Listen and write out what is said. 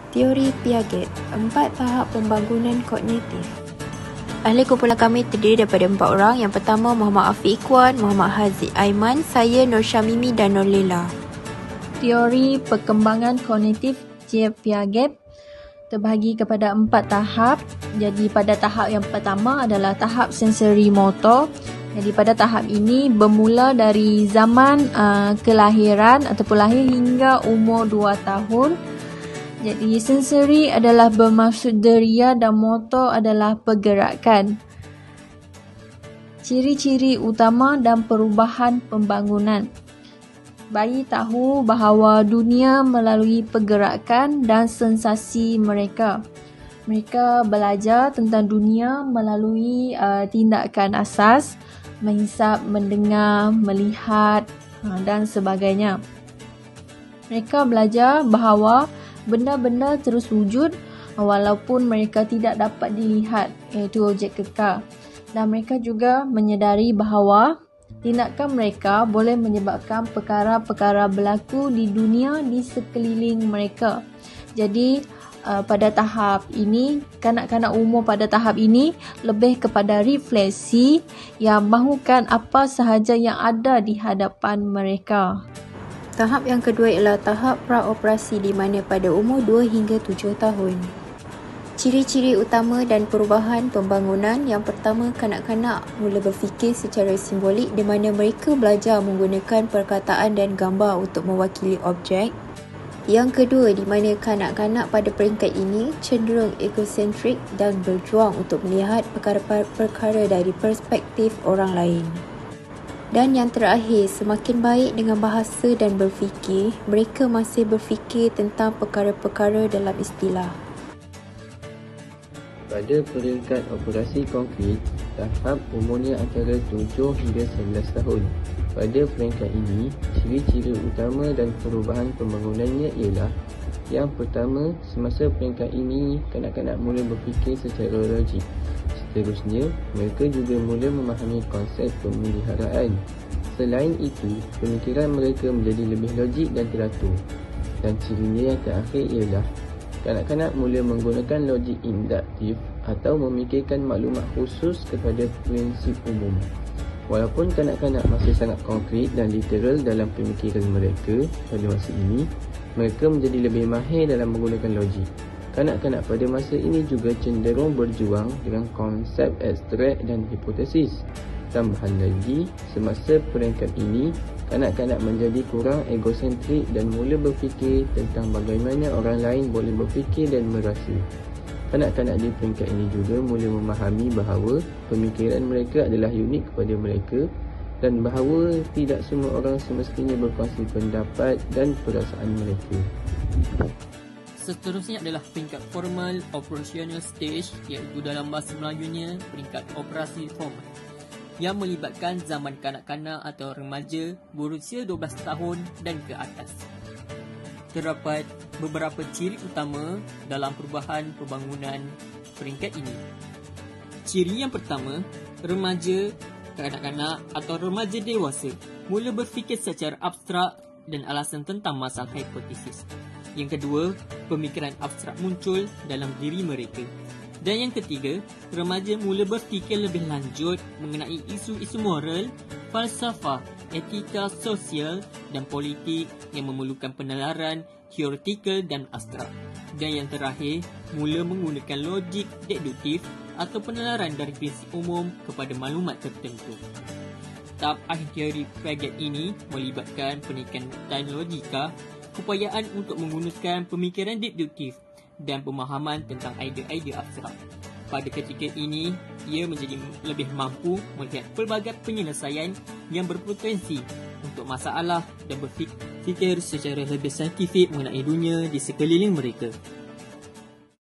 Teori Piaget, 4 tahap pembangunan kognitif. Ahli kumpulan kami terdiri daripada 4 orang. Yang pertama Muhammad Afiq Ikhwan, Muhammad Haziq Aiman, saya Nur Syamimi dan Nur Lela. Teori perkembangan kognitif Piaget terbahagi kepada 4 tahap. Jadi pada tahap yang pertama adalah tahap sensori motor. Jadi pada tahap ini bermula dari zaman kelahiran ataupun lahir hingga umur 2 tahun. Jadi sensori adalah bermaksud deria dan motor adalah pergerakan. Ciri-ciri utama dan perubahan pembangunan. Bayi tahu bahawa dunia melalui pergerakan dan sensasi mereka. Mereka belajar tentang dunia melalui tindakan asas, menghisap, mendengar, melihat dan sebagainya. Mereka belajar bahawa benda-benda terus wujud walaupun mereka tidak dapat dilihat, iaitu objek kekal. Dan mereka juga menyedari bahawa tindakan mereka boleh menyebabkan perkara-perkara berlaku di dunia di sekeliling mereka. Jadi pada tahap ini, kanak-kanak umur pada tahap ini lebih kepada refleksi yang mahukan apa sahaja yang ada di hadapan mereka. Tahap yang kedua ialah tahap praoperasi di mana pada umur 2 hingga 7 tahun. Ciri-ciri utama dan perubahan pembangunan. Yang pertama, kanak-kanak mula berfikir secara simbolik di mana mereka belajar menggunakan perkataan dan gambar untuk mewakili objek. Yang kedua, di mana kanak-kanak pada peringkat ini cenderung egosentrik dan berjuang untuk melihat perkara-perkara dari perspektif orang lain. Dan yang terakhir, semakin baik dengan bahasa dan berfikir, mereka masih berfikir tentang perkara-perkara dalam istilah. Pada peringkat operasi konkret, tahap umurnya antara 7 hingga 11 tahun. Pada peringkat ini, ciri-ciri utama dan perubahan pembangunannya ialah: yang pertama, semasa peringkat ini, kanak-kanak mula berfikir secara logik. Seterusnya, mereka juga mula memahami konsep pemeliharaan. Selain itu, pemikiran mereka menjadi lebih logik dan teratur. Dan cirinya yang terakhir ialah kanak-kanak mula menggunakan logik induktif atau memikirkan maklumat khusus kepada prinsip umum. Walaupun kanak-kanak masih sangat konkret dan literal dalam pemikiran mereka pada masa ini, mereka menjadi lebih mahir dalam menggunakan logik. Kanak-kanak pada masa ini juga cenderung berjuang dengan konsep abstrak dan hipotesis. Tambahan lagi, semasa peringkat ini, kanak-kanak menjadi kurang egosentrik dan mula berfikir tentang bagaimana orang lain boleh berfikir dan merasa. Kanak-kanak di peringkat ini juga mula memahami bahawa pemikiran mereka adalah unik kepada mereka dan bahawa tidak semua orang semestinya berkongsi pendapat dan perasaan mereka. Seterusnya adalah peringkat formal operational stage, iaitu dalam bahasa Melayunya peringkat operasi formal, yang melibatkan zaman kanak-kanak atau remaja berusia 12 tahun dan ke atas. Terdapat beberapa ciri utama dalam perubahan pembangunan peringkat ini. Ciri yang pertama, remaja, kanak-kanak atau remaja dewasa mula berfikir secara abstrak dan alasan tentang masalah hipotesis. Yang kedua, pemikiran abstrak muncul dalam diri mereka. Dan yang ketiga, remaja mula berfikir lebih lanjut mengenai isu-isu moral, falsafah, etika sosial dan politik yang memerlukan penalaran teoretikal dan abstrak. Dan yang terakhir, mula menggunakan logik deduktif atau penalaran dari prinsip umum kepada maklumat tertentu. Tahap akhir teori Piaget ini melibatkan peningkatan logika, keupayaan untuk menggunakan pemikiran deduktif dan pemahaman tentang idea-idea abstrak. Pada ketika ini, ia menjadi lebih mampu melihat pelbagai penyelesaian yang berpotensi untuk masalah dan berfikir secara lebih saintifik mengenai dunia di sekeliling mereka.